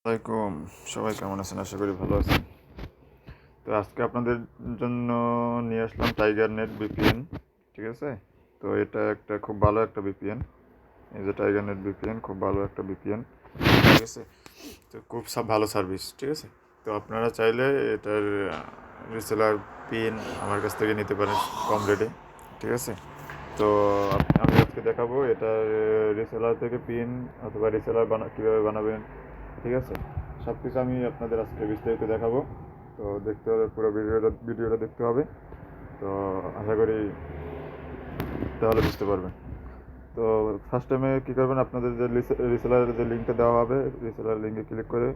আসসালামাইকুম। সবাই কেমন আছেন? আশা করি ভালো আছেন। তো আজকে আপনাদের জন্য নিয়ে আসলাম টাইগার নেট ভিপিএন। ঠিক আছে, তো এটা একটা খুব ভালো একটা ভিপিএন। এই যে টাইগার নেট ভিপিএন, খুব ভালো একটা ভিপিএন। ঠিক আছে, তো খুব ভালো সার্ভিস। ঠিক আছে, তো আপনারা চাইলে এটার রিসেলার পিন আমার কাছ থেকে নিতে পারেন কম রেটে। ঠিক আছে, তো আমি আজকে দেখাবো এটার রিসেলার থেকে পিন অথবা রিসেলার কীভাবে বানাবেন। ঠিক আছে, সব কিছু আমি আপনাদের আজকে বিস্তারিত দেখাবো। তো দেখতে হবে, পুরো ভিডিওটা দেখতে হবে। তো আশা করি তাহলে বুঝতে পারবেন। তো ফার্স্ট টাইমে কী করবেন, আপনাদের যে রিসেলারের যে লিঙ্কটা দেওয়া হবে, রিসেলার লিঙ্কে ক্লিক করে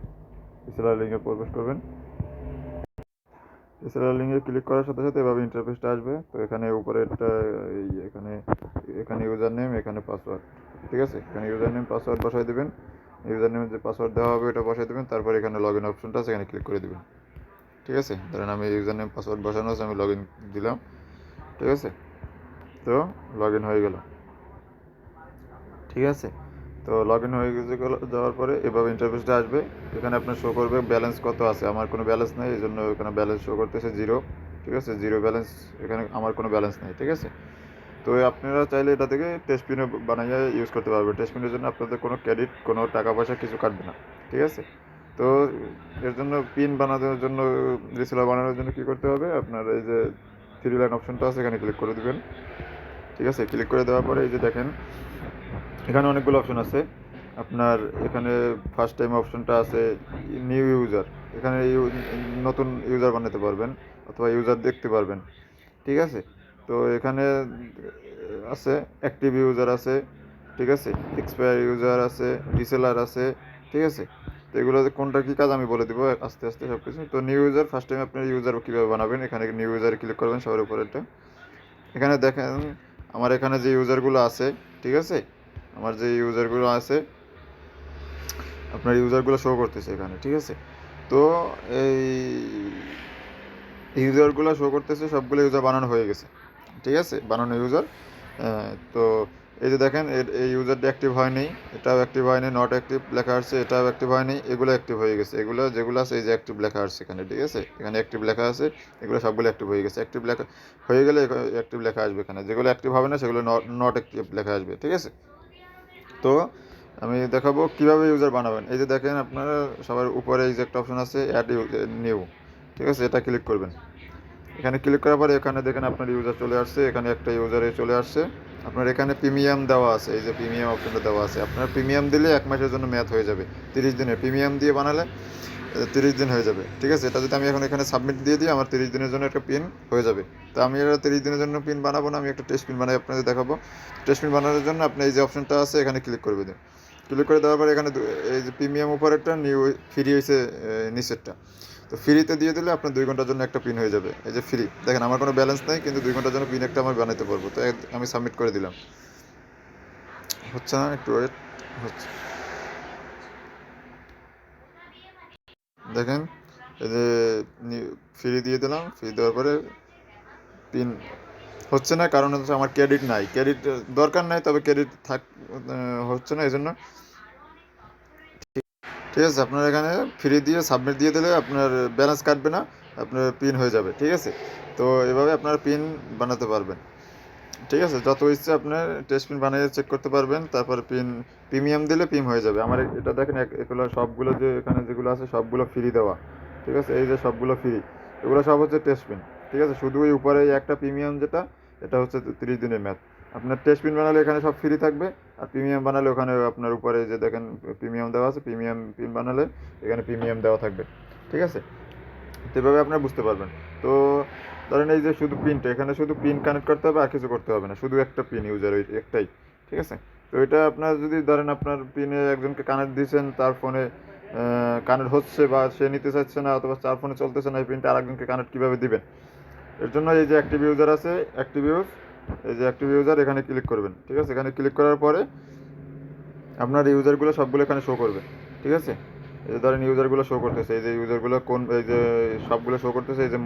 রিসেলার লিঙ্কে প্রবেশ করবেন। রিসেলার লিঙ্কে ক্লিক করার সাথে সাথে এভাবে ইন্টারফেসটা আসবে। তো এখানে উপরে একটা এখানে এখানে ইউজার নেম, এখানে পাসওয়ার্ড। ঠিক আছে, এখানে ইউজার নেম পাসওয়ার্ড বসাই দেবেন। ইউজার নেমের যে পাসওয়ার্ড দেওয়া হবে এটা বসাই দেবেন। তারপর এখানে লগ ইন অপশনটা আছে, এখানে ক্লিক করে দেবেন। ঠিক আছে, ধরেন আমি ইউজার নেম পাসওয়ার্ড বসানো আছে, আমি লগ ইন দিলাম। ঠিক আছে, তো লগ ইন হয়ে গেল। ঠিক আছে, তো লগ ইন হয়ে গেছে, যাওয়ার পরে এভাবে ইন্টারফেসটা আসবে। এখানে আপনার শো করবে ব্যালেন্স কত আছে। আমার কোনো ব্যালেন্স নেই, এই জন্য এখানে ব্যালেন্স শো করতেছে জিরো। ঠিক আছে, জিরো ব্যালেন্স, এখানে আমার কোনো ব্যালেন্স নেই। ঠিক আছে, তো আপনারা চাইলে এটা থেকে টেস্ট পিনও বানিয়ে ইউজ করতে পারবেন। টেস্ট পিনের জন্য আপনাদের কোনো ক্রেডিট, কোনো টাকা পয়সা কিছু কাটবে না। ঠিক আছে, তো এর জন্য পিন বানানোর জন্য, রিসেলার বানানোর জন্য কী করতে হবে, আপনার এই যে থ্রি লাইন অপশনটা আছে, এখানে ক্লিক করে দেবেন। ঠিক আছে, ক্লিক করে দেওয়ার পরে এই যে দেখেন এখানে অনেকগুলো অপশন আছে। আপনার এখানে ফার্স্ট টাইম অপশনটা আছে নিউ ইউজার। এখানে নতুন ইউজার বানাতে পারবেন অথবা ইউজার দেখতে পারবেন। ঠিক আছে, তো এখানে আছে অ্যাক্টিভ ইউজার আছে। ঠিক আছে, এক্সপায়ার ইউজার আছে, রিসেলার আছে। ঠিক আছে, তো এগুলো কোনটা কী কাজ আমি বলে দেবো আস্তে আস্তে সব কিছু। তো নিউ ইউজার, ফার্স্ট টাইম আপনার ইউজার কীভাবে বানাবেন, এখানে নিউ ইউজারে ক্লিক করবেন সবার উপরেরটা। এখানে দেখেন আমার এখানে যে ইউজারগুলো আছে। ঠিক আছে, আমার যে ইউজারগুলো আছে, আপনার ইউজারগুলো শো করতেছে এখানে। ঠিক আছে, তো এই ইউজারগুলো শো করতেছে, সবগুলো ইউজার বানানো হয়ে গেছে। ঠিক আছে, বানানো ইউজার। তো এই যে দেখেন এই ইউজারটা অ্যাক্টিভ হয়নি, এটাও অ্যাক্টিভ হয়নি, নট অ্যাক্টিভ লেখা আসছে, এটাও অ্যাক্টিভ হয়নি, এগুলো অ্যাক্টিভ হয়ে গেছে। এগুলো যেগুলো আছে এই যে অ্যাক্টিভ লেখা আসছে এখানে। ঠিক আছে, এখানে অ্যাক্টিভ লেখা আছে, এগুলো সবগুলো অ্যাক্টিভ হয়ে গেছে। অ্যাক্টিভ লেখা হয়ে গেলে অ্যাক্টিভ লেখা আসবে এখানে, যেগুলো অ্যাক্টিভ হবে না সেগুলো নট অ্যাক্টিভ লেখা আসবে। ঠিক আছে, তো আমি দেখাবো কীভাবে ইউজার বানাবেন। এই যে দেখেন আপনারা সবার উপরে এই যে একটা অপশন আছে অ্যাড নিউ। ঠিক আছে, এটা ক্লিক করবেন। এখানে ক্লিক করার পরে এখানে দেখেন আপনার ইউজার চলে আসছে, এখানে একটা ইউজারে চলে আসছে। আপনার এখানে প্রিমিয়াম দেওয়া আছে, এই যে প্রিমিয়াম অপশনটা দেওয়া আছে। আপনার প্রিমিয়াম দিলে 1 মাসের জন্য মেয়াদ হয়ে যাবে। 30 দিনের প্রিমিয়াম দিয়ে বানালে 30 দিন হয়ে যাবে। ঠিক আছে, এটা যদি আমি এখন এখানে সাবমিট দিয়ে দিই, আমার 30 দিনের জন্য একটা পিন হয়ে যাবে। তো আমি এটা 30 দিনের জন্য পিন বানাবো না, আমি একটা টেস্ট পিন বানাই আপনাদের দেখাবো। টেস্ট পিন বানানোর জন্য আপনি এই যে অপশনটা আছে এখানে ক্লিক করবে দিন। ক্লিক করে দেওয়ার পরে এখানে এই যে প্রিমিয়াম উপরেরটা, নিউ ফ্রি হয়েছে নিচেরটা। তো ফ্রিতে দিয়ে দিলে আপনার 2 ঘন্টার জন্য একটা পিন হয়ে যাবে। এই যে ফ্রি, দেখেন আমার কোনো ব্যালেন্স নেই, কিন্তু 2 ঘন্টার জন্য পিন একটা আমি বানাতে পারবো। তো আমি সাবমিট করে দিলাম। হচ্ছে না, একটু ওয়েট হচ্ছে। দেখেন এই যে ফ্রি দিয়ে দিলাম, ফ্রি দেওয়ার পরে পিন হচ্ছে না, কারণ হচ্ছে আমার ক্রেডিট নাই, ক্রেডিট দরকার নাই, তবে ক্রেডিট হচ্ছে না, এই জন্য। ঠিক আছে, আপনার এখানে ফ্রি দিয়ে সাবমিট দিয়ে দিলে আপনার ব্যালেন্স কাটবে না, আপনার পিন হয়ে যাবে। ঠিক আছে, তো এভাবে আপনার পিন বানাতে পারবেন। ঠিক আছে, যত ইচ্ছে আপনার টেস্ট পিন বানিয়ে চেক করতে পারবেন। তারপর প্রিমিয়াম দিলে পিন হয়ে যাবে। আমার এটা দেখেন এগুলো সবগুলো যে এখানে যেগুলো আছে সবগুলো ফ্রি দেওয়া। ঠিক আছে, এই যে সবগুলো ফ্রি, এগুলো সব হচ্ছে টেস্ট পিন। ঠিক আছে, শুধু ওই উপরে একটা প্রিমিয়াম যেটা, এটা হচ্ছে 30 দিনের ম্যাথ। আপনার টেস্ট পিন বানালে এখানে সব ফ্রি থাকবে, আর প্রিমিয়াম বানালে ওখানে আপনার উপরে যে দেখেন প্রিমিয়াম দেওয়া আছে, প্রিমিয়াম পিন বানালে এখানে প্রিমিয়াম দেওয়া থাকবে। ঠিক আছে, তো এভাবে আপনারা বুঝতে পারবেন। তো ধরেন এই যে শুধু পিনটা, এখানে শুধু পিন কানেক্ট করতে হবে, আর কিছু করতে হবে না, শুধু একটা পিন ইউজার ওই একটাই। ঠিক আছে, তো এটা আপনার যদি ধরেন আপনার পিনে একজনকে কানেক্ট দিয়েছেন, তার ফোনে কানেক্ট হচ্ছে বা সে নিতে চাচ্ছে না, অথবা তার ফোনে চলতেছে না, এই পিনটা আরেকজনকে কানেক্ট কীভাবে দিবেন। এর জন্য এই যে অ্যাক্টিভ ইউজার আছে, এই যে অ্যাক্টিভ ইউজার, এখানে ক্লিক করবেন। ঠিক আছে, এখানে ক্লিক করার পরে আপনার ইউজারগুলো সবগুলো এখানে শো করবে। ঠিক আছে, এই যে ধরেন ইউজারগুলো শো করতেছে, এই যে ইউজারগুলো কোন, এই যে সবগুলো শো করতেছে, এই যে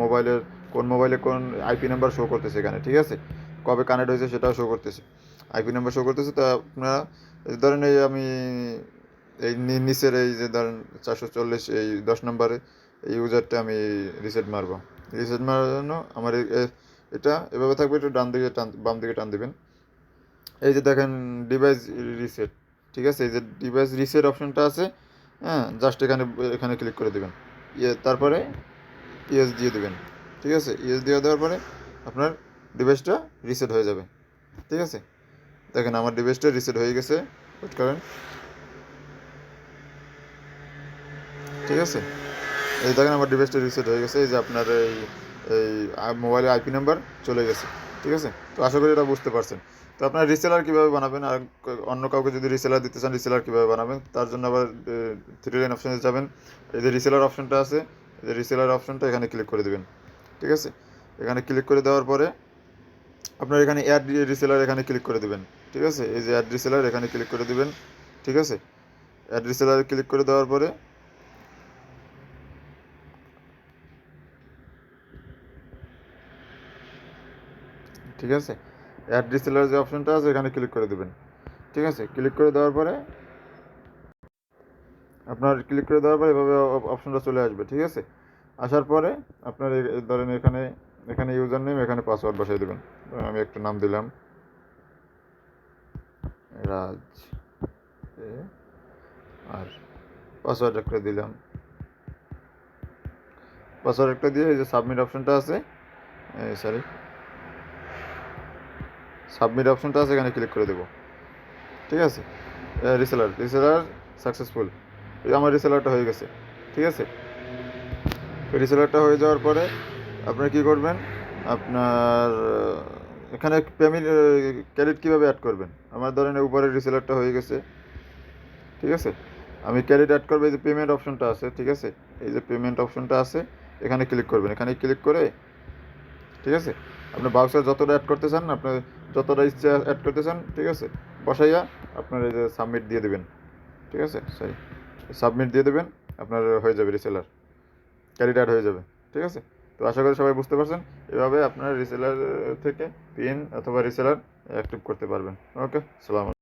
মোবাইলে কোন আইপি নাম্বার শো করতেছে এখানে। ঠিক আছে, কবে কানেক্ট হয়েছে সেটাও শো করতেছে, আইপি নাম্বার শো করতেছে। তো আপনারা ধরেন এই আমি এই নিচের এই যে ধরেন 440 এই 10 নম্বরে এই ইউজারটা আমি রিসেট মারবো। রিসেট মারার জন্য আমার এটা এভাবে থাকবে, একটু ডান দিকে টান, বাম দিকে টান দিবেন। এই যে দেখেন ডিভাইস রিসেট, ঠিক আছে, এই যে ডিভাইস রিসেট অপশনটা আছে, হ্যাঁ, জাস্ট এখানে এখানে ক্লিক করে দেবেন। তারপরে ইয়েস দিয়ে দেবেন, ঠিক আছে। ইয়েস দিয়ে দেওয়ার পরে আপনার ডিভাইসটা রিসেট হয়ে যাবে, ঠিক আছে। দেখেন আমার ডিভাইসটা রিসেট হয়ে গেছে, ওয়েট করেন, ঠিক আছে। এই দেখেন আমার ডিভাইসটা রিসেট হয়ে গেছে, এই যে আপনার এই এই মোবাইলের আইপি নাম্বার চলে গেছে, ঠিক আছে। তো আশা করি এটা বুঝতে পারছেন। তো আপনার রিসেলার কীভাবে বানাবেন, আর অন্য কাউকে যদি রিসেলার দিতে চান রিসেলার কীভাবে বানাবেন, তার জন্য আবার থ্রি লাইন অপশানে যাবেন। এই যে রিসেলার অপশনটা আছে, এই যে রিসেলার অপশনটা এখানে ক্লিক করে দেবেন, ঠিক আছে। এখানে ক্লিক করে দেওয়ার পরে আপনার এখানে অ্যাড রিসেলার এখানে ক্লিক করে দেবেন, ঠিক আছে। এই যে অ্যাড রিসেলার এখানে ক্লিক করে দেবেন, ঠিক আছে। অ্যাড রিসেলার ক্লিক করে দেওয়ার পরে ঠিক আছে, অ্যাড রিসেলার যে অপশনটা আছে এখানে ক্লিক করে দেবেন, ঠিক আছে। ক্লিক করে দেওয়ার পরে আপনার ক্লিক করে দেওয়ার পরে এভাবে অপশনটা চলে আসবে, ঠিক আছে। আসার পরে আপনার ধরেন এখানে এখানে ইউজার নেম, এখানে পাসওয়ার্ড বসাই দেবেন। আমি একটা নাম দিলাম রাজ আর পাসওয়ার্ড একটা দিলাম। পাসওয়ার্ড একটা দিয়ে এই যে সাবমিট অপশনটা আছে, সরি, সাবমিট অপশনটা আছে এখানে ক্লিক করে দেবো, ঠিক আছে। রিসেলার রিসেলার সাকসেসফুল, আমার রিসেলারটা হয়ে গেছে, ঠিক আছে। রিসেলারটা হয়ে যাওয়ার পরে আপনারা কী করবেন, আপনার এখানে পেমেন্ট ক্রেডিট কীভাবে অ্যাড করবেন, আমার ধরেন উপরের রিসেলারটা হয়ে গেছে, ঠিক আছে। আমি ক্রেডিট অ্যাড করবো, এই যে পেমেন্ট অপশনটা আছে, ঠিক আছে। এই যে পেমেন্ট অপশনটা আছে এখানে ক্লিক করবেন, এখানে ক্লিক করে, ঠিক আছে, আপনি বাক্সে যতটা অ্যাড করতে চান, আপনি যতটা ইচ্ছা অ্যাড করতে চান, ঠিক আছে, বসাইয়া আপনার এই যে সাবমিট দিয়ে দেবেন, ঠিক আছে, সরি, সাবমিট দিয়ে দেবেন, আপনার হয়ে যাবে রিসেলার, ক্রেডিট অ্যাড হয়ে যাবে, ঠিক আছে। তো আশা করি সবাই বুঝতে পারছেন, এভাবে আপনার রিসেলার থেকে পিন অথবা রিসেলার অ্যাক্টিভ করতে পারবেন। ওকে, সালাম।